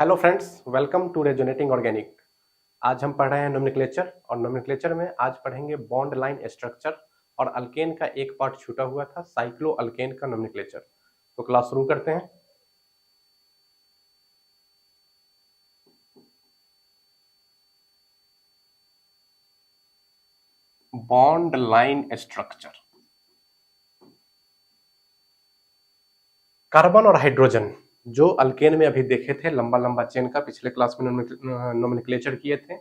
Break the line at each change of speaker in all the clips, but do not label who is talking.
Hello friends, welcome to resonating organic. आज हम पढ़ रहे हैं नोमेनक्लेचर और नोमेनक्लेचर में आज पढ़ेंगे बॉन्ड लाइन स्ट्रक्चर और अल्केन का एक पार्ट छूटा हुआ था साइक्लो अल्केन का नोमेनक्लेचर। तो क्लास शुरू करते हैं। बॉन्ड लाइन स्ट्रक्चर, कार्बन और हाइड्रोजन जो अल्केन में अभी देखे थे, लंबा लंबा चेन का पिछले क्लास में नोमेनक्लेचर किए थे।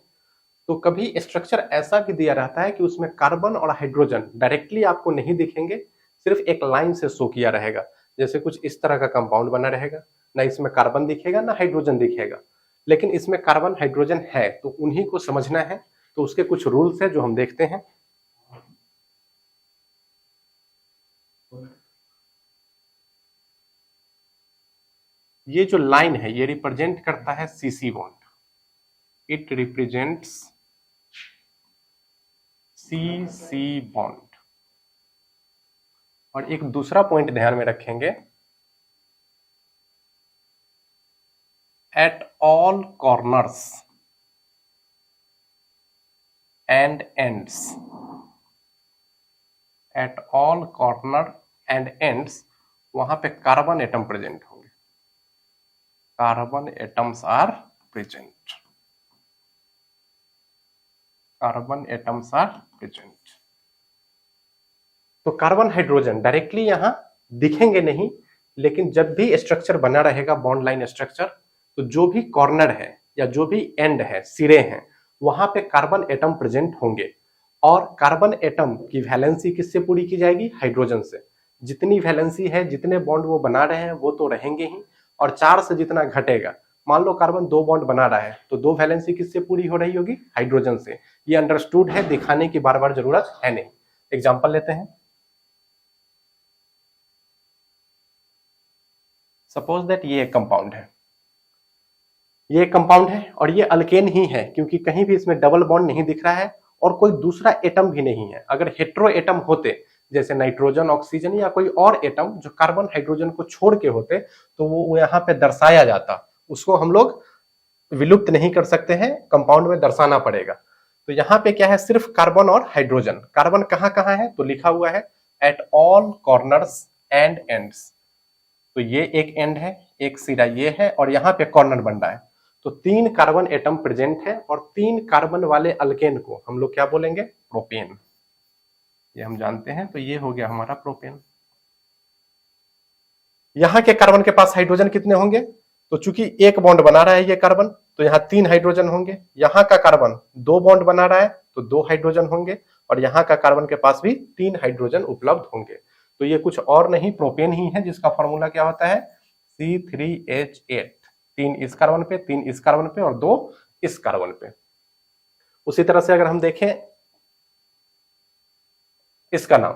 तो कभी स्ट्रक्चर ऐसा भी दिया रहता है कि उसमें कार्बन और हाइड्रोजन डायरेक्टली आपको नहीं दिखेंगे, सिर्फ एक लाइन से शो किया रहेगा। जैसे कुछ इस तरह का कंपाउंड बना रहेगा, ना इसमें कार्बन दिखेगा ना हाइड्रोजन दिखेगा, लेकिन इसमें कार्बन हाइड्रोजन है, तो उन्हीं को समझना है। तो उसके कुछ रूल्स है जो हम देखते हैं। ये जो लाइन है ये रिप्रेजेंट करता है CC bond, it represents CC bond. और एक दूसरा पॉइंट ध्यान में रखेंगे, at all corners and ends, at all corner and ends, वहां पे कार्बन एटम प्रेजेंट होंगे, carbon atoms are present, carbon atoms are present. तो कार्बन हाइड्रोजन डायरेक्टली यहां दिखेंगे नहीं, लेकिन जब भी स्ट्रक्चर बना रहेगा बॉन्ड लाइन स्ट्रक्चर, तो जो भी कॉर्नर है या जो भी एंड है, सिरे हैं, वहां पे कार्बन एटम प्रेजेंट होंगे। और कार्बन एटम की वैलेंसी किससे पूरी की जाएगी? हाइड्रोजन से। जितनी वैलेंसी है, जितने बॉन्ड वो बना रहे हैं वो तो रहेंगे ही, और 4 से जितना घटेगा, मान लो कार्बन 2 बॉन्ड बना रहा है तो 2 वैलेंसी किससे पूरी हो रही होगी? हाइड्रोजन से। ये अंडरस्टूड है, दिखाने की बार बार जरूरत है नहीं। एग्जाम्पल लेते हैं। सपोज दैट ये एक कंपाउंड है, ये एक कंपाउंड है और ये अल्केन ही है, क्योंकि कहीं भी इसमें डबल बॉन्ड नहीं दिख रहा है और कोई दूसरा एटम भी नहीं है। अगर हेट्रो एटम होते, जैसे नाइट्रोजन, ऑक्सीजन या कोई और एटम जो कार्बन हाइड्रोजन को छोड़ के होते, तो वो यहाँ पे दर्शाया जाता। उसको हम लोग विलुप्त नहीं कर सकते हैं, कंपाउंड में दर्शाना पड़ेगा। तो यहाँ पे क्या है? सिर्फ कार्बन और हाइड्रोजन। कार्बन कहाँ कहाँ है? तो लिखा हुआ है eight all corners and ends. तो ये एक एंड है, एक सिरा ये है, और यहाँ पे कॉर्नर बन रहा है। तो 3 कार्बन एटम प्रेजेंट है, और 3 कार्बन वाले अल्केन को हम लोग क्या बोलेंगे? प्रोपेन। ये हम जानते हैं। तो ये हो गया हमारा प्रोपेन। यहाँ के कार्बन के पास हाइड्रोजन कितने होंगे? तो चूंकि एक बॉन्ड बना रहा है ये कार्बन, तो यहाँ 3 हाइड्रोजन होंगे। यहाँ का कार्बन 2 बॉन्ड बना रहा है तो 2 हाइड्रोजन होंगे, और यहाँ का कार्बन के पास भी 3 हाइड्रोजन उपलब्ध होंगे। तो ये कुछ और नहीं, प्रोपेन ही है, जिसका फॉर्मूला क्या होता है? C3H8। 3 इस कार्बन पे, 3 इस कार्बन पे और 2 इस कार्बन पे। उसी तरह से अगर हम देखें इसका नाम,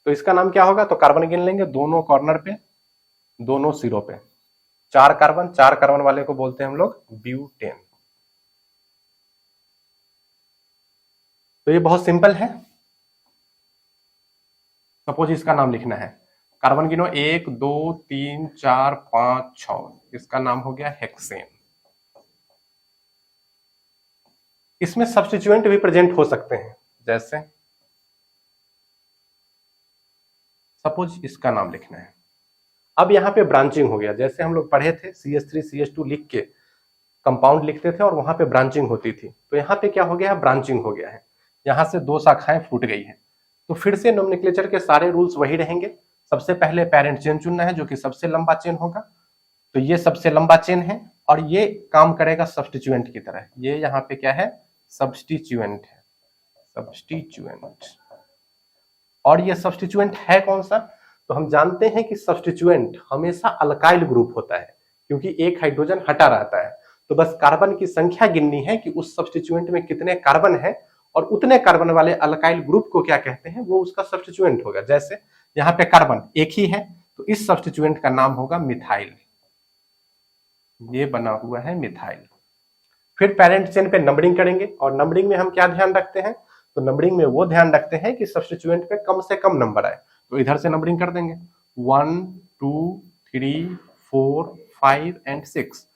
तो इसका नाम क्या होगा? तो कार्बन गिन लेंगे, दोनों कॉर्नर पे, दोनों सिरों पे 4 कार्बन, 4 कार्बन वाले को बोलते हैं हम लोग ब्यूटेन। तो ये बहुत सिंपल है। सपोज इसका नाम लिखना है, कार्बन गिनो 1 2 3 4 5 6, इसका नाम हो गया हेक्सेन। इसमें सब्स्टिट्यूएंट भी प्रेजेंट हो सकते हैं, जैसे सपोज इसका नाम लिखना है। अब यहाँ पे ब्रांचिंग हो गया, जैसे हम लोग पढ़े थे CH3 CH2 लिख के कंपाउंड लिखते थे और वहां पे ब्रांचिंग होती थी। तो यहाँ पे क्या हो गया है? ब्रांचिंग हो गया है। यहाँ से 2 शाखाएं फूट गई है। तो फिर से नोमेनक्लेचर के सारे रूल्स वही रहेंगे। सबसे पहले पेरेंट चेन चुनना है, जो कि सबसे लंबा चेन होगा। तो ये सबसे लंबा चेन है, और ये काम करेगा सब्स्टिट्यूएंट की तरह। ये यहाँ पे क्या है? सब्स्टिट्यूएंट है, सब्स्टिट्यूएंट। और ये सब्स्टिट्यूएंट है कौन सा? तो हम जानते हैं कि सब्स्टिट्यूएंट हमेशा अल्काइल ग्रुप होता है, क्योंकि एक हाइड्रोजन हटा रहता है। तो बस कार्बन की संख्या गिननी है कि उस सब्स्टिट्यूएंट में कितने कार्बन है, और उतने कार्बन वाले अल्काइल ग्रुप को क्या कहते हैं? वो उसका सब्स्टिट्यूएंट होगा। जैसे यहाँ पे कार्बन एक ही है, तो इस सब्स्टिट्यूएंट का नाम होगा मिथाइल। ये बना हुआ है मिथाइल। फिर पेरेंट चेन पे नंबरिंग करेंगे, और नंबरिंग में हम क्या ध्यान रखते हैं? तो नंबरिंग में वो ध्यान रखते हैं कि सब्स्टिट्यूएंट पे कम से कम नंबर आए। तो इधर से नंबरिंग कर देंगे 1 2 3 4 5 एंड 6।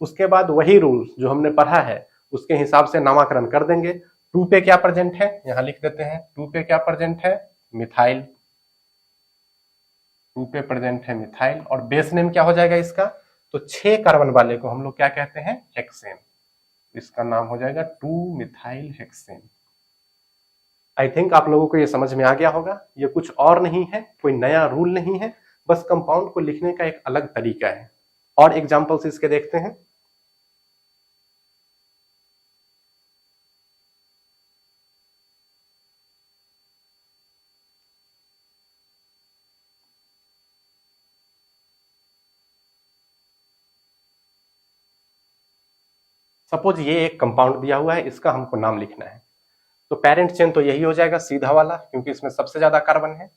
उसके बाद वही रूल जो हमने पढ़ा है उसके हिसाब से नामकरण कर देंगे। 2 पे क्या प्रेजेंट है, यहां लिख देते हैं 2 पे क्या प्रेजेंट है, मिथाइल। 2 पे प्रेजेंट है मिथाइल, और बेस नेम क्या हो जाएगा इसका, तो 6 कार्बन वाले को हम लोग क्या कहते हैं, हेक्सेन। इसका नाम हो जाएगा 2 मिथाइल हेक्सेन। आई थिंक आप लोगों को ये समझ में आ गया होगा। ये कुछ और नहीं है, कोई नया रूल नहीं है, बस कंपाउंड को लिखने का एक अलग तरीका है। और एग्जांपल्स इसके देखते हैं। सपोज ये एक कंपाउंड दिया हुआ है, इसका हमको नाम लिखना है, तो पेरेंट चेन तो यही हो जाएगा सीधा वाला, क्योंकि इसमें सबसे ज्यादा कार्बन है।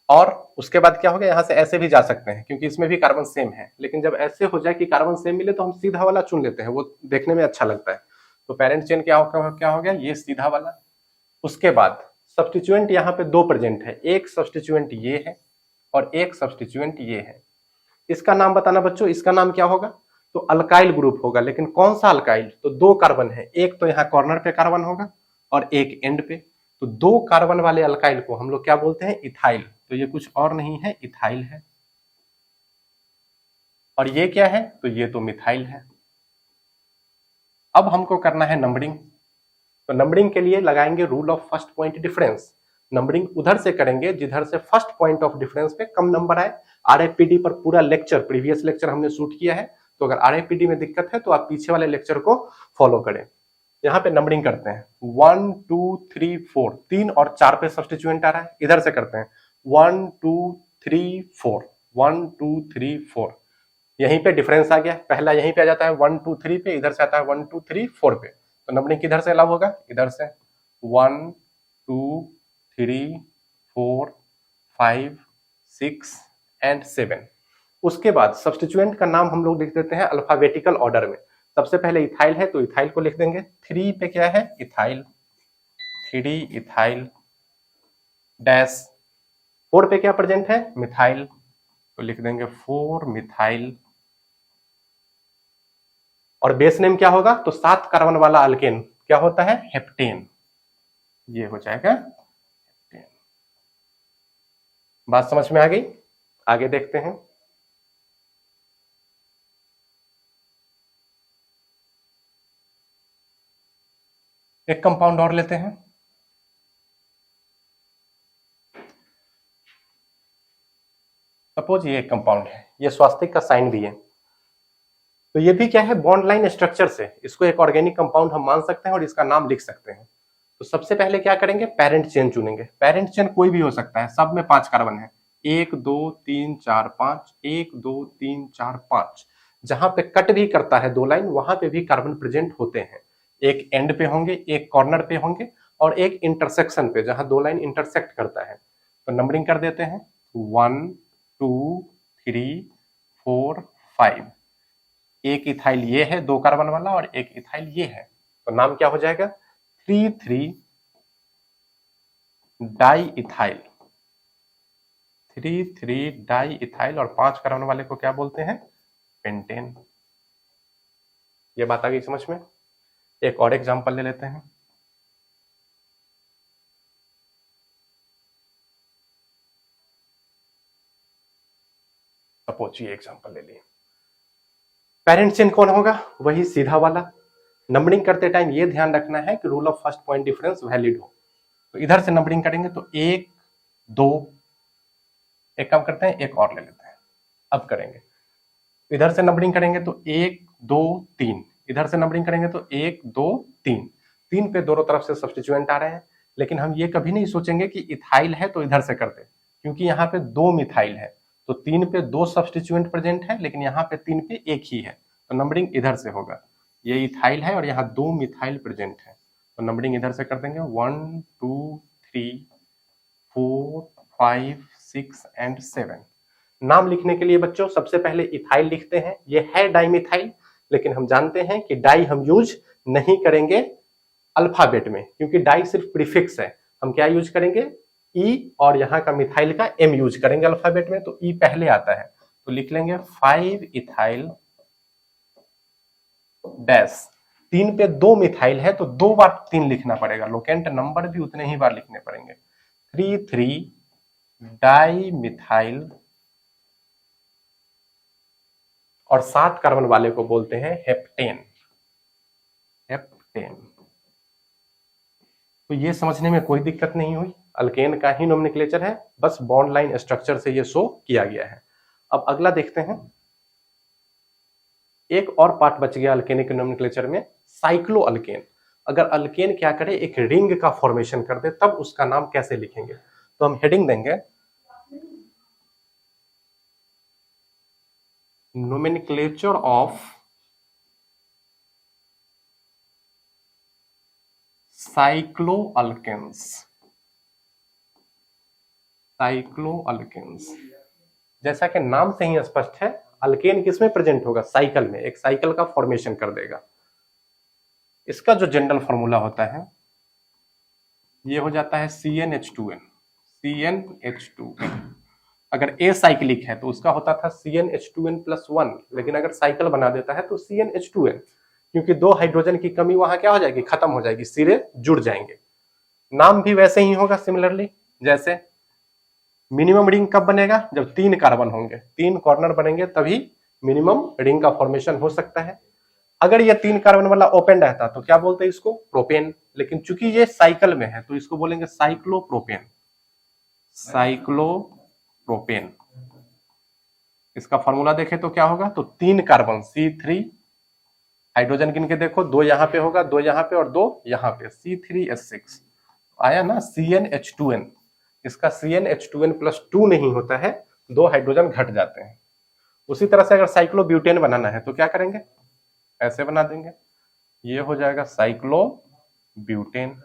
और उसके बाद क्या हो गया, यहां से ऐसे भी जा सकते हैं क्योंकि इसमें भी कार्बन सेम है, लेकिन जब ऐसे हो जाए कि कार्बन सेम मिले तो हम सीधा वाला चुन लेते हैं, वो देखने में अच्छा लगता है। तो पेरेंट चेन क्या हो गया, ये सीधा वाला। उसके बाद सब्स्टिट्यूएंट यहाँ पे 2 प्रेजेंट है, एक सब्स्टिट्यूएंट ये है और एक सब्स्टिट्यूएंट ये है। इसका नाम बताना बच्चों, इसका नाम क्या होगा, तो अल्काइल ग्रुप होगा। लेकिन कौन सा अल्काइल, तो 2 कार्बन है, एक तो यहाँ कॉर्नर पे कार्बन होगा और एक एंड पे। तो 2 कार्बन वाले अल्काइल को हम लोग क्या बोलते हैं, इथाइल। तो ये कुछ और नहीं है, इथाइल है। और ये क्या है, तो ये तो मिथाइल है। अब हमको करना है नंबरिंग। तो नंबरिंग के लिए लगाएंगे rule of first point difference. Numbering उधर से करेंगे जिधर से फर्स्ट पॉइंट ऑफ डिफरेंस पे कम नंबर आए। आरएफपीडी पर पूरा लेक्चर, प्रीवियस लेक्चर हमने शूट किया है, तो अगर आरएफपीडी में दिक्कत है तो आप पीछे वाले लेक्चर को फॉलो करें। यहाँ पे नंबरिंग करते हैं 1 2 3 4, 3 और 4 पे सब्स्टिट्यूएंट आ रहा है, इधर से करते हैं 1 2 3 4, 1 2 3 4। यहीं पे डिफरेंस आ गया, पहला यहीं पे आ जाता है 1 2 3 पे, इधर से आता है 1 2 3 4 पे। तो नंबरिंग किधर से अलाउ होगा, इधर से 1 2 3 4 5 6 एंड 7। उसके बाद सब्स्टिट्यूएंट का नाम हम लोग लिख देते हैं अल्फाबेटिकल ऑर्डर में। सबसे पहले इथाइल है तो इथाइल को लिख देंगे, 3 पे क्या है, इथाइल, 3 इथाइल डैश। 4 पे क्या प्रेजेंट है, मिथाइल, तो लिख देंगे 4 मिथाइल। और बेस नेम क्या होगा, तो 7 कार्बन वाला अल्केन क्या होता है, हेप्टेन। ये हो जाएगा हेप्टेन। बात समझ में आ गई, आगे देखते हैं। एक कंपाउंड और लेते हैं। सपोज ये एक कंपाउंड है, ये स्वास्तिक का साइन भी है, तो ये भी क्या है, बॉन्ड लाइन स्ट्रक्चर से इसको एक ऑर्गेनिक कंपाउंड हम मान सकते हैं और इसका नाम लिख सकते हैं। तो सबसे पहले क्या करेंगे, पेरेंट चेन चुनेंगे। पेरेंट चेन कोई भी हो सकता है, सब में 5 कार्बन है, 1 2 3 4 5, 1 2 3 4 5। जहां पे कट भी करता है 2 लाइन, वहां पे भी कार्बन प्रेजेंट होते हैं। एक एंड पे होंगे, एक कॉर्नर पे होंगे और एक इंटरसेक्शन पे, जहां 2 लाइन इंटरसेक्ट करता है। तो नंबरिंग कर देते हैं 1 2 3 4 5। एक इथाइल ये है 2 कार्बन वाला और एक इथाइल ये है, तो नाम क्या हो जाएगा, 3 डाई इथाइल। 3 डाई इथाइल, और 5 कार्बन वाले को क्या बोलते हैं, पेंटेन। ये बात आ गई समझ में। एक और एग्जांपल ले लेते हैं। सपोज ये एग्जांपल ले लिए, पेरेंट चेन कौन होगा, वही सीधा वाला। नंबरिंग करते टाइम ये ध्यान रखना है कि rule of first point difference valid हो। तो इधर से नंबरिंग करेंगे तो 1 2, एक काम करते हैं एक और ले लेते हैं, अब करेंगे। इधर से नंबरिंग करेंगे तो 1 2 3, इधर से नंबरिंग करेंगे तो 1 2 3। 3 पे दोनों तरफ से सब्स्टिट्यूएंट आ रहे हैं, लेकिन हम ये कभी नहीं सोचेंगे कि इथाइल है तो इधर से कर दे, क्योंकि यहाँ पे 2 मिथाइल है। तो 3 पे 2 सब्स्टिट्यूएंट प्रेजेंट है, लेकिन यहाँ पे 3 पे एक ही है, तो नंबरिंग इधर से होगा। ये इथाइल है और यहाँ 2 मिथाइल प्रेजेंट है, तो नंबरिंग इधर से कर देंगे 1 2 3 4 5 6 एंड 7। नाम लिखने के लिए बच्चों सबसे पहले इथाइल लिखते हैं, ये है डाइमिथाइल, लेकिन हम जानते हैं कि डाई हम यूज नहीं करेंगे अल्फाबेट में, क्योंकि डाई सिर्फ प्रीफिक्स है। हम क्या यूज करेंगे, ई, और यहाँ का मिथाइल का एम यूज करेंगे अल्फाबेट में, तो ई पहले आता है, तो लिख लेंगे 5 इथाइल डैश, 3 पे 2 मिथाइल है तो 2 बार 3 लिखना पड़ेगा, लोकेंट नंबर भी उतने ही बार लिखने पड़ेंगे। 3,3 डाई मिथाइल, और 7 कार्बन वाले को बोलते हैं हेप्टेन। हेप्टेन, तो ये समझने में कोई दिक्कत नहीं हुई, अल्केन का ही नोमेनक्लेचर है, बस बॉन्ड लाइन स्ट्रक्चर से ये शो किया गया है। अब अगला देखते हैं, एक और पार्ट बच गया अल्केनिक नोमेनक्लेचर में, साइक्लो अल्केन। अगर अल्केन क्या करे, एक रिंग का फॉर्मेशन कर दे, तब उसका नाम कैसे लिखेंगे? तो हम हेडिंग देंगे nomenclature of cycloalkanes. Cycloalkanes, जैसा कि नाम से ही स्पष्ट है, अल्केन किसमें प्रेजेंट होगा? साइकिल में, एक साइकिल का फॉर्मेशन कर देगा। इसका जो जनरल फॉर्मूला होता है ये हो जाता है CnH2n। CnH2n, अगर ए साइक्लिक है तो उसका होता था CnH2n+1, लेकिन अगर साइकिल बना देता है तो CnH2n, क्योंकि 2 हाइड्रोजन की कमी वहां क्या हो जाएगी? खत्म हो जाएगी, सिरे जुड़ जाएंगे। नाम भी वैसे ही होगा सिमिलरली, जैसे मिनिमम रिंग कब बनेगा? जब 3 कार्बन होंगे, 3 कॉर्नर बनेंगे, तभी मिनिमम रिंग का फॉर्मेशन हो सकता है। अगर ये 3 कार्बन वाला ओपन रहता तो क्या बोलते हैं इसको? प्रोपेन। लेकिन चूंकि ये साइकिल में है तो इसको बोलेंगे साइक्लोप्रोपेन। साइक्लोप्रोपेन, इसका फॉर्मूला देखें तो क्या होगा? तो 3 कार्बन C3, हाइड्रोजन गिन के देखो, 2 यहां पे होगा, 2 यहां पे और 2 यहां पे, C3H6 आया ना, CnH2n। इसका CnH2n+2 नहीं होता है, 2 हाइड्रोजन घट जाते हैं। उसी तरह से अगर साइक्लोब्यूटेन बनाना है तो क्या करेंगे? ऐसे बना देंगे, ये हो जाएगा साइक्लोब्यूटेन।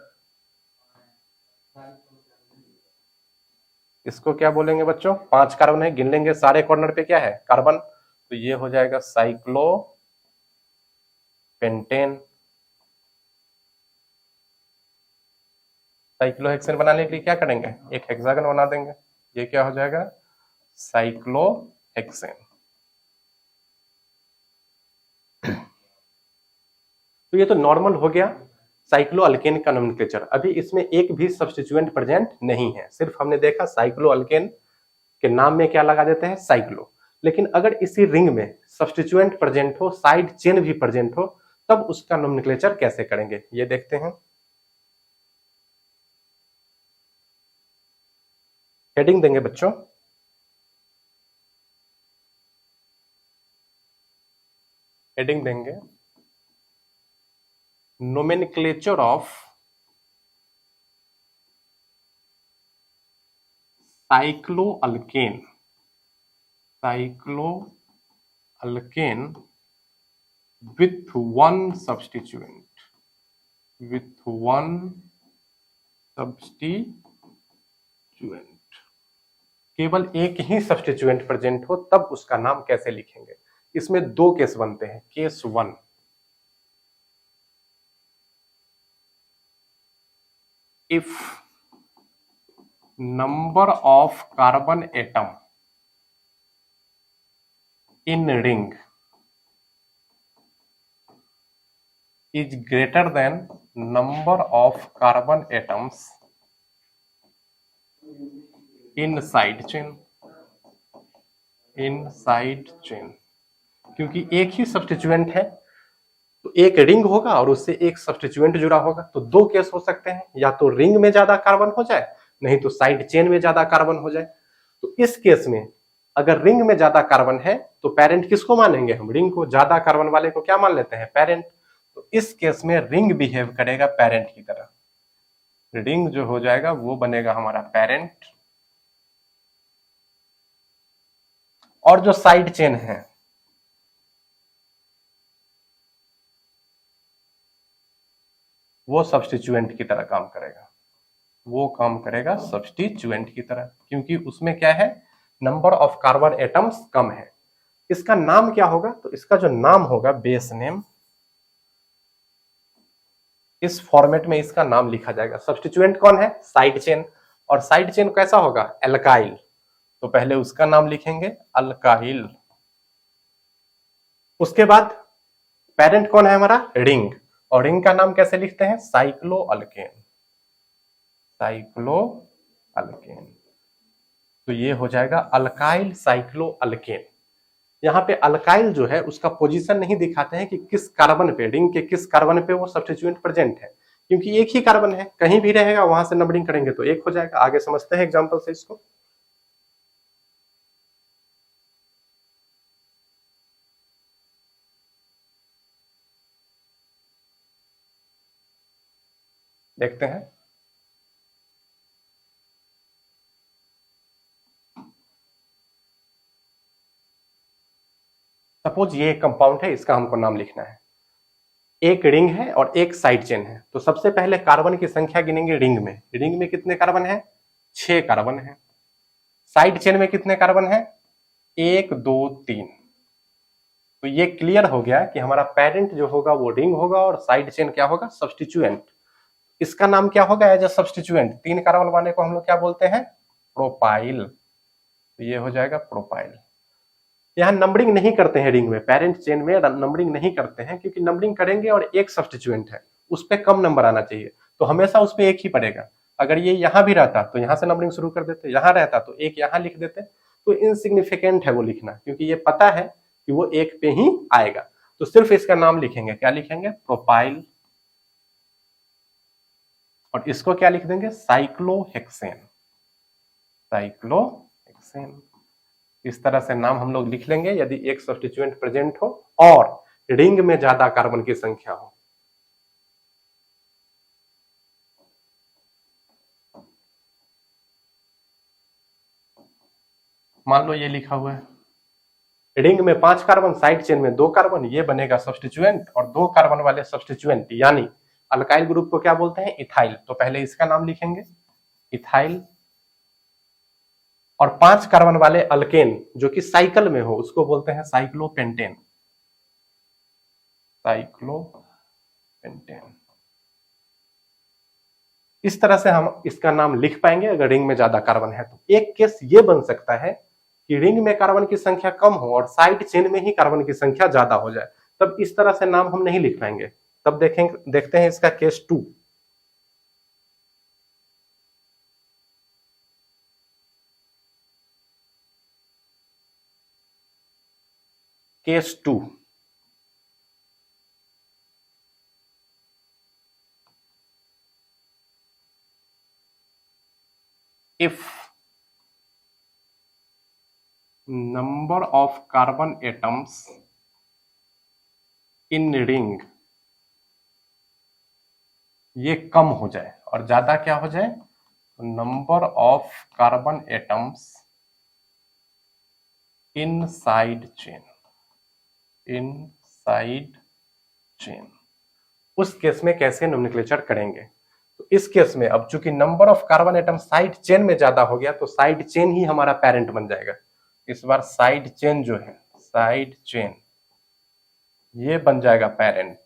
इसको क्या बोलेंगे बच्चों? 5 कार्बन है, गिन लेंगे सारे कॉर्नर पे क्या है? कार्बन, तो ये हो जाएगा साइक्लोपेंटेन। साइक्लोहेक्सेन बनाने के लिए क्या करेंगे? एक हेक्सागन बना देंगे, ये क्या हो जाएगा? साइक्लोहेक्सेन। तो ये तो नॉर्मल हो गया साइक्लो अल्केन का नोमेनक्लेचर। अभी इसमें एक भी सब्स्टिट्यूएंट प्रेजेंट नहीं है, सिर्फ हमने देखा साइक्लो अल्केन के नाम में क्या लगा देते हैं? साइक्लो। लेकिन अगर इसी रिंग में सब्स्टिट्यूएंट प्रेजेंट हो, साइड चेन भी प्रेजेंट हो, तब उसका नोमेनक्लेचर कैसे करेंगे, ये देखते हैं। हेडिंग देंगे बच्चों, हेडिंग देंगे nomenclature of cycloalkane. Cycloalkane with one substituent, with one substituent, केवल एक ही सब्स्टिट्यूएंट प्रेजेंट हो तब उसका नाम कैसे लिखेंगे? इसमें 2 केस बनते हैं। Case 1, if number of carbon atom in ring is greater than number of carbon atoms in side chain। In side chain, क्योंकि एक ही सब्स्टिट्यूएंट है तो एक रिंग होगा और उससे एक सब्स्टिट्यूएंट जुड़ा होगा, तो 2 केस हो सकते हैं, या तो रिंग में ज्यादा कार्बन हो जाए, नहीं तो साइड चेन में ज्यादा कार्बन हो जाए। तो इस केस में अगर रिंग में ज्यादा कार्बन है तो पेरेंट किसको मानेंगे हम? रिंग को। ज्यादा कार्बन वाले को क्या मान लेते हैं? पेरेंट। तो इस केस में रिंग बिहेव करेगा पेरेंट की तरह, रिंग जो हो जाएगा वो बनेगा हमारा पेरेंट, और जो साइड चेन है वो सब्स्टिट्यूएंट की तरह काम करेगा, वो काम करेगा सब्स्टिट्यूएंट की तरह, क्योंकि उसमें क्या है? Number of carbon atoms come है। इसका नाम क्या होगा? तो इसका जो नाम होगा, बेस नेम, इस फॉर्मेट में इसका नाम लिखा जाएगा। सब्स्टिट्यूएंट कौन है? Side chain. और साइड चेन कैसा होगा? एल्काइल। तो पहले उसका नाम लिखेंगे अल्काइल, उसके बाद पेरेंट कौन है हमारा? रिंग। और रिंग का नाम कैसे लिखते हैं? साइक्लोअल्केन। साइक्लोअल्केन। तो ये हो जाएगा अल्काइल साइक्लोअल्केन। यहाँ पे अल्काइल जो है उसका पोजीशन नहीं दिखाते हैं कि किस कार्बन पे, रिंग के किस कार्बन पे वो सब्स्टिट्यूएंट प्रेजेंट है, क्योंकि एक ही कार्बन है, कहीं भी रहेगा वहां से नंबरिंग करेंगे तो एक हो जाएगा। आगे समझते हैं एग्जांपल से इसको। देखते हैं। सपोज ये एक कंपाउंड है, इसका हमको नाम लिखना है। एक रिंग है और एक साइड चेन है, तो सबसे पहले कार्बन की संख्या गिनेंगे रिंग में। रिंग में कितने कार्बन है? 6 कार्बन है। साइड चेन में कितने कार्बन है? 1 2 3। तो ये क्लियर हो गया कि हमारा पेरेंट जो होगा वो रिंग होगा और साइड चेन क्या होगा? सब्स्टिट्यूएंट। इसका नाम क्या होगा एज अ सब्स्टिट्यूएंट? 3 कार्बन वाले को हम लोग क्या बोलते हैं? प्रोपाइल। तो ये हो जाएगा प्रोपाइल। यहाँ नंबरिंग नहीं करते हैं रिंग में, पेरेंट चेन में नंबरिंग नहीं करते हैं, क्योंकि नंबरिंग करेंगे और एक सब्स्टिट्यूएंट है, उस पर कम नंबर आना चाहिए, तो हमेशा उस पर एक ही पड़ेगा। अगर ये यहां भी रहता तो यहां से नंबरिंग शुरू कर देते, यहां रहता तो एक यहां लिख देते, तो इनसिग्निफिकेंट है वो लिखना, क्योंकि ये पता है कि वो एक पे ही आएगा। तो सिर्फ इसका नाम लिखेंगे, क्या लिखेंगे? प्रोपाइल। और इसको क्या लिख देंगे? साइक्लोहेक्सेन। साइक्लोहेक्सेन। इस तरह से नाम हम लोग लिख लेंगे यदि एक सब्स्टिट्यूएंट प्रेजेंट हो और रिंग में ज्यादा कार्बन की संख्या हो। मान लो ये लिखा हुआ है, रिंग में 5 कार्बन, साइड चेन में 2 कार्बन, ये बनेगा सब्स्टिट्यूएंट, और 2 कार्बन वाले सब्स्टिट्यूएंट यानी अल्काइल ग्रुप को क्या बोलते हैं? इथाइल। तो पहले इसका नाम लिखेंगे इथाइल। और 5 कार्बन वाले अल्केन जो कि साइकिल में हो उसको बोलते हैं साइक्लोपेंटेन। साइक्लोपेंटेन। इस तरह से हम इसका नाम लिख पाएंगे अगर रिंग में ज्यादा कार्बन है तो। एक केस ये बन सकता है कि रिंग में कार्बन की संख्या कम हो और साइड चेन में ही कार्बन की संख्या ज्यादा हो जाए, तब इस तरह से नाम हम नहीं लिख पाएंगे। तब देखेंगे, देखते हैं इसका case 2। Case 2, if number of carbon atoms in ring, ये कम हो जाए और ज्यादा क्या हो जाए? Number of carbon atoms in side chain, in side chain, उस केस में कैसे नोमेनक्लेचर करेंगे? तो इस केस में अब चूंकि number of carbon atom side chain में ज्यादा हो गया तो साइड चेन ही हमारा पेरेंट बन जाएगा। इस बार साइड चेन जो है, साइड चेन, ये बन जाएगा पेरेंट।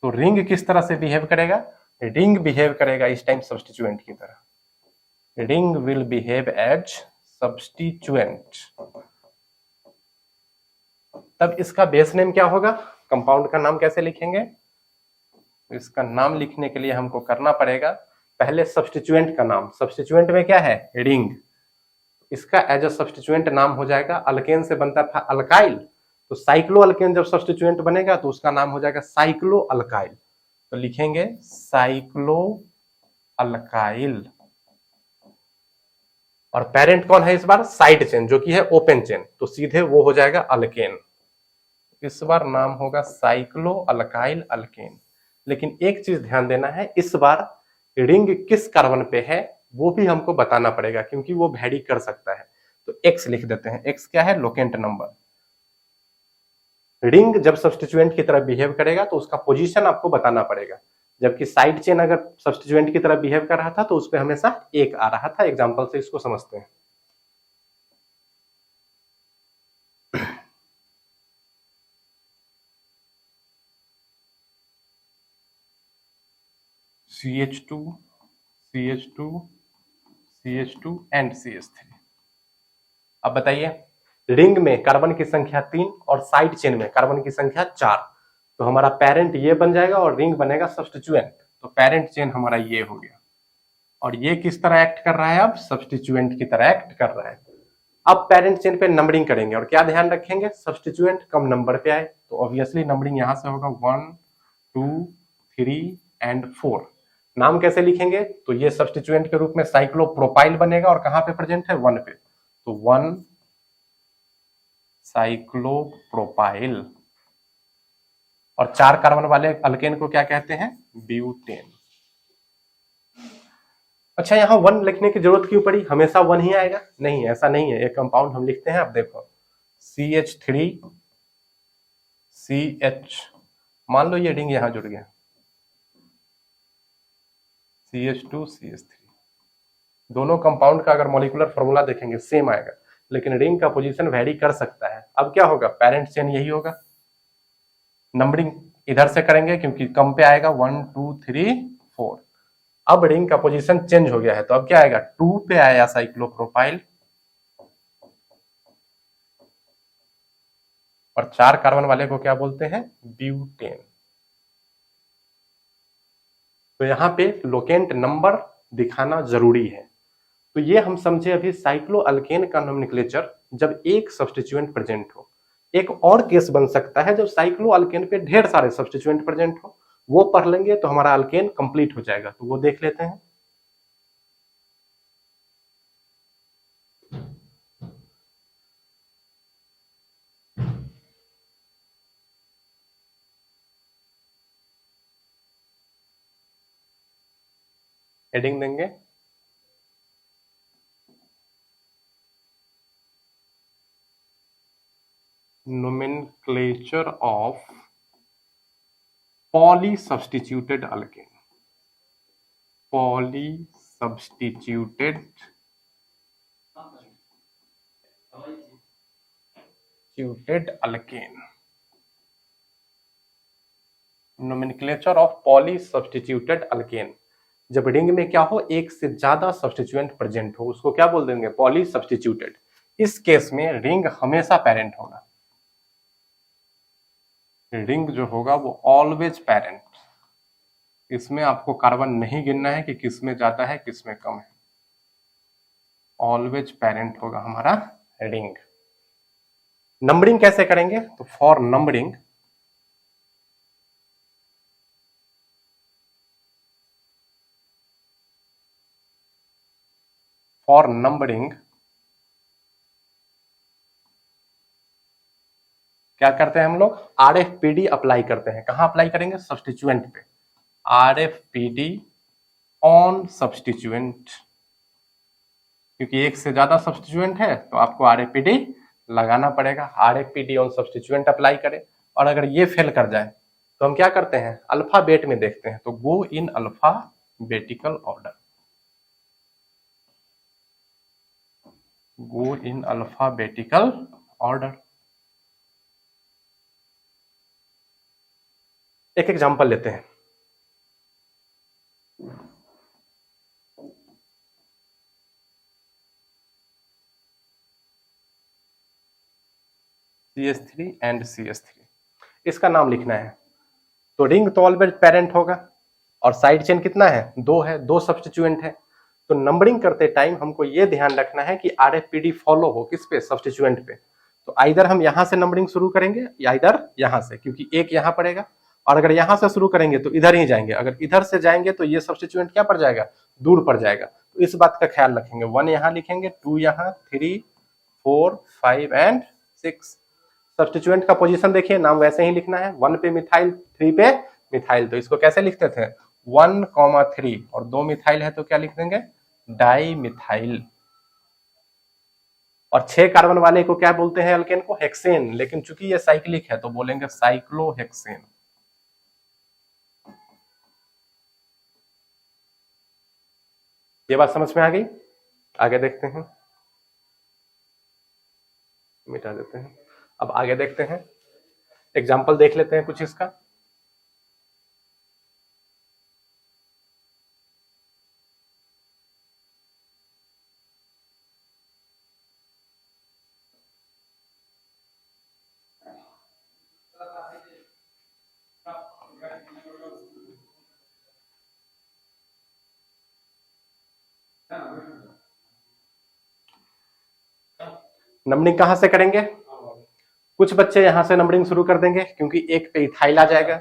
तो रिंग किस तरह से बिहेव करेगा? रिंग बिहेव करेगा इस टाइम सब्स्टिट्यूएंट की तरह। Ring will behave as substituent. तब इसका बेस नेम क्या होगा? कंपाउंड का नाम कैसे लिखेंगे? इसका नाम लिखने के लिए हमको करना पड़ेगा पहले सब्स्टिट्यूएंट का नाम। सब्स्टिट्यूएंट में क्या है? रिंग। इसका एज अ सब्स्टिट्यूएंट नाम हो जाएगा, अल्केन से बनता था अल्काइल, तो साइक्लो अल्केन जब सब्स्टिट्यूएंट बनेगा तो उसका नाम हो जाएगा साइक्लो अल्काइल। तो लिखेंगे साइक्लो अल्काइल। और पेरेंट कौन है इस बार? साइड चेन जो कि है ओपन चेन, तो सीधे वो हो जाएगा अल्केन। इस बार नाम होगा साइक्लो अल्काइल अल्केन। लेकिन एक चीज ध्यान देना है, इस बार रिंग किस कार्बन पे है वो भी हमको बताना पड़ेगा, क्योंकि वो वेरी कर सकता है। तो एक्स लिख देते हैं। एक्स क्या है? Locant number. रिंग जब सब्स्टिट्यूएंट की तरह बिहेव करेगा तो उसका पोजीशन आपको बताना पड़ेगा, जबकि साइड चेन अगर सब्स्टिट्यूएंट की तरह बिहेव कर रहा था तो उस पर हमेशा एक आ रहा था। एग्जाम्पल से इसको समझते हैं। CH2, CH2, CH2 and CH3। अब बताइए रिंग में कार्बन की संख्या 3 और साइड चेन में कार्बन की संख्या 4। तो हमारा पेरेंट ये बन जाएगा और रिंग बनेगा सब्स्टिट्यूएंट। तो पेरेंट चेन हमारा ये हो गया, और ये किस तरह एक्ट कर रहा है, अब सब्स्टिट्यूएंट की तरह एक्ट कर रहा है। अब पेरेंट चेन पे नंबरिंग करेंगे और क्या ध्यान रखेंगे, सब्स्टिट्यूएंट कम नंबर पे आए, तो ऑब्वियसली नंबरिंग यहां से होगा 1 2 3 एंड 4। नाम कैसे लिखेंगे, तो ये सब्स्टिट्यूएंट के रूप में साइक्लोप्रोपाइल बनेगा और कहां पे प्रेजेंट है, 1 पे, तो 1 साइक्लोप्रोपाइल। और 4 कार्बन वाले अल्केन को क्या कहते हैं, ब्यूटेन। अच्छा, यहां 1 लिखने की जरूरत क्यों पड़ी, हमेशा 1 ही आएगा, नहीं ऐसा नहीं है। एक कंपाउंड हम लिखते हैं, अब देखो CH3CH, मान लो ये रिंग यहां जुड़ गया, CH2CH3, दोनों कंपाउंड का अगर मॉलिक्यूलर फॉर्मूला देखेंगे सेम आएगा, लेकिन रिंग का पोजीशन वेरी कर सकता है। अब क्या होगा, पेरेंट चेन यही होगा, नंबरिंग इधर से करेंगे क्योंकि कम पे आएगा 1 2 3 4। अब रिंग का पोजीशन चेंज हो गया है, तो अब क्या आएगा, 2 पे आया साइक्लोप्रोपाइल, और 4 कार्बन वाले को क्या बोलते हैं, ब्यूटेन। तो यहां पे लोकेंट नंबर दिखाना जरूरी है। तो ये हम समझे अभी साइक्लो अल्केन का नोमेनक्लेचर जब एक सब्स्टिट्यूएंट प्रेजेंट हो। एक और केस बन सकता है जब साइक्लो अल्केन पे ढेर सारे सब्स्टिट्यूएंट प्रेजेंट हो, वो पढ़ लेंगे तो हमारा अल्केन कंप्लीट हो जाएगा, तो वो देख लेते हैं। हेडिंग देंगे nomenclature of polysubstituted alkane, polysubstituted alkane, nomenclature of polysubstituted alkane। जब रिंग में क्या हो, एक से ज्यादा सब्स्टिट्यूएंट प्रेजेंट हो, उसको क्या बोल देंगे, पॉलीसब्स्टिट्यूटेड। इस केस में रिंग हमेशा पेरेंट होगा, रिंग जो होगा वो ऑलवेज पेरेंट। इसमें आपको कार्बन नहीं गिनना है कि किसमें ज्यादा है किसमें कम है, ऑलवेज पेरेंट होगा हमारा रिंग। नंबरिंग कैसे करेंगे, तो फॉर नंबरिंग क्या करते हैं हम लोग, RFPD अप्लाई करते हैं। कहां अप्लाई करेंगे, सब्स्टिट्यूएंट पे, RFPD ऑन सब्स्टिट्यूएंट, क्योंकि एक से ज्यादा सब्स्टिट्यूएंट है तो आपको RFPD लगाना पड़ेगा। RFPD ऑन सब्स्टिट्यूएंट अप्लाई करें, और अगर ये फेल कर जाए तो हम क्या करते हैं, अल्फाबेट में देखते हैं, तो go in alphabetical order, go in alphabetical order. एक एग्जांपल लेते हैं, CH3 एंड CH3, इसका नाम लिखना है। तो रिंग तो ऑलवेज पेरेंट होगा, और साइड चेन कितना है, 2 है, 2 सब्स्टिट्यूएंट है। तो नंबरिंग करते टाइम हमको ये ध्यान रखना है कि RFPD फॉलो हो किस पे, सब्स्टिट्यूएंट पे। तो आइदर हम यहां से नंबरिंग शुरू करेंगे या इधर यहां से, क्योंकि एक यहां पड़ेगा, और अगर यहां से शुरू करेंगे तो इधर ही जाएंगे, अगर इधर से जाएंगे तो ये सब्स्टिट्यूएंट क्या पड़ जाएगा, दूर पड़ जाएगा। तो इस बात का ख्याल रखेंगे, 1 यहां लिखेंगे, 2 यहां, 3 4 5 एंड 6। सब्स्टिट्यूएंट का पोजीशन देखिए, नाम वैसे ही लिखना है, 1 पे मिथाइल, 3 पे मिथाइल। तो इसको कैसे लिखते थे, 1,3, और 2 मिथाइल है तो क्या लिख देंगे, डाई मिथाइल। और 6 कार्बन वाले को क्या बोलते हैं, अल्केन को, हेक्सेन। लेकिन चूंकि ये साइक्लिक है तो बोलेंगे साइक्लोहेक्सेन। ये बात समझ में आ गई, आगे देखते हैं, मिटा देते हैं। अब आगे देखते हैं, एग्जाम्पल देख लेते हैं कुछ इसका। नंबरिंग कहां से करेंगे? कुछ बच्चे यहां से नंबरिंग शुरू कर देंगे क्योंकि एक पे इथाइल आ जाएगा,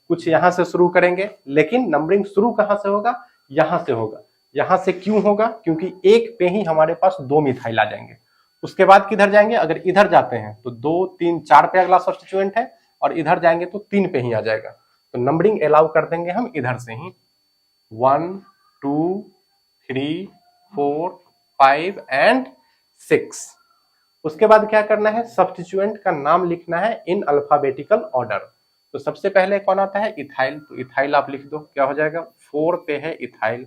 कुछ यहां से शुरू करेंगे, लेकिन नंबरिंग शुरू कहां से होगा? यहां से होगा। यहां से क्यों होगा? क्योंकि एक पे ही हमारे पास 2 मिथाइल आ जाएंगे। उसके बाद किधर जाएंगे? अगर इधर जाते हैं तो 2 3 4 पे अगला सब्स्टिट्यूएंट है, और इधर जाएंगे तो 3 पे ही आ जाएगा। तो नंबरिंग अलाउ कर देंगे हम इधर से ही, 1 2 3 4 5 एंड 6। उसके बाद क्या करना है? सब्स्टिट्यूएंट का नाम लिखना है इन अल्फाबेटिकल ऑर्डर। तो सबसे पहले कौन आता है? इथाइल। तो इथाइल आप लिख दो, क्या हो जाएगा? 4 पे है इथाइल,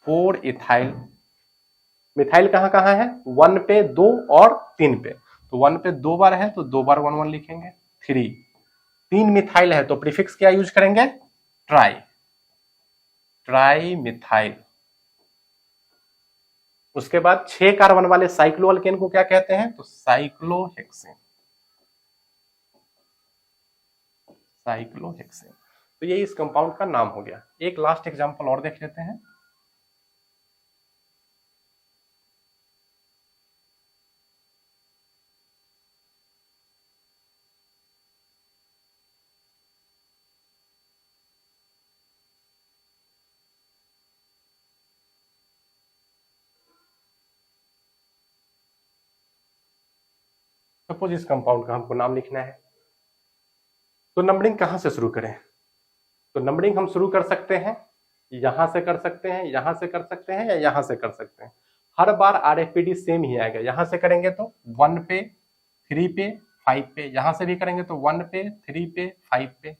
4 इथाइल। मिथाइल कहां कहां है? 1 पे, 2 और 3 पे। तो 1 पे 2 बार है तो 2 बार 1 1 लिखेंगे। 3 मिथाइल है तो प्रीफिक्स क्या यूज करेंगे? Try, tri methyl. उसके बाद 6 कार्बन वाले साइक्लोअल्केन को क्या कहते हैं? तो साइक्लोहेक्सेन, साइक्लोहेक्सेन। तो ये इस कंपाउंड का नाम हो गया। एक लास्ट एग्जांपल और देख लेते हैं। सपोज इस कंपाउंड का हमको नाम लिखना है, तो नंबरिंग कहां से शुरू करें? तो नंबरिंग हम शुरू कर सकते हैं, यहां से कर सकते हैं, यहां से कर सकते हैं, या यहां से कर सकते हैं। हर बार आरएफपीडी सेम ही आएगा। यहां से करेंगे तो 1 पे, 3 पे, 5 पे, यहां से भी करेंगे तो 1 पे, 3 पे, 5 पे।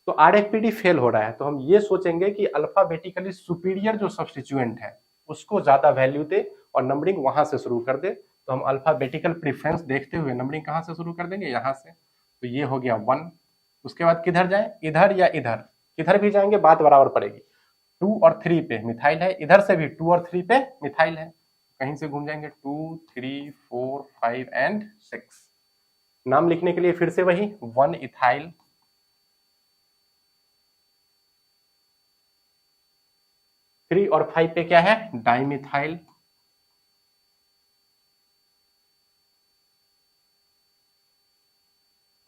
तो आरएफपीडी फेल हो रहा है, तो हम ये सोचेंगे कि अल्फाबेटिकली सुपीरियर जो सब्स्टिट्यूएंट है उसको ज्यादा वैल्यू दे और नंबरिंग वहां से शुरू कर दे। तो हम अल्फाबेटिकल प्रेफरेंस देखते हुए नंबरिंग कहां से शुरू कर देंगे? यहां से। तो ये हो गया 1। उसके बाद किधर जाए? इधर या इधर? किधर भी जाएंगे बात बराबर पड़ेगी। 2 और 3 पे मिथाइल है, इधर से भी 2 और 3 पे मिथाइल है, कहीं से घूम जाएंगे। 2 3 4 5 एंड 6। नाम लिखने के लिए फिर से वही 1 इथाइल, 3 और 5 पे क्या है? डाइमिथाइल,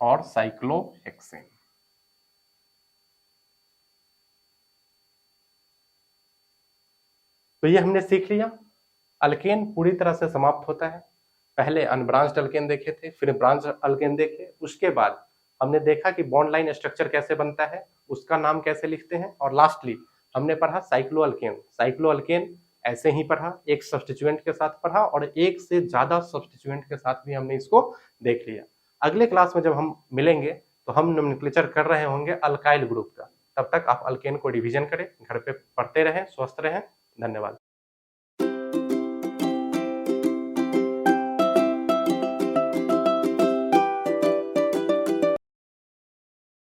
और साइक्लोहेक्सेन। तो ये हमने सीख लिया। अल्केन पूरी तरह से समाप्त होता है। पहले अनब्रांच्ड अल्केन देखे थे, फिर ब्रांच अल्केन देखे, उसके बाद हमने देखा कि बॉन्ड लाइन स्ट्रक्चर कैसे बनता है, उसका नाम कैसे लिखते हैं, और लास्टली हमने पढ़ा साइक्लो अल्केन। साइक्लो अल्केन ऐसे ही पढ़ा, एक सब्स्टिट्यूएंट के साथ पढ़ा, और एक से ज्यादा सब्स्टिट्यूएंट के साथ भी हमने इसको देख लिया। अगले क्लास में जब हम मिलेंगे तो हम नोमेनक्लेचर कर रहे होंगे अल्काइल ग्रुप का। तब तक आप अल्केन को रिवीजन करें, घर पे पढ़ते रहें, स्वस्थ रहें। धन्यवाद।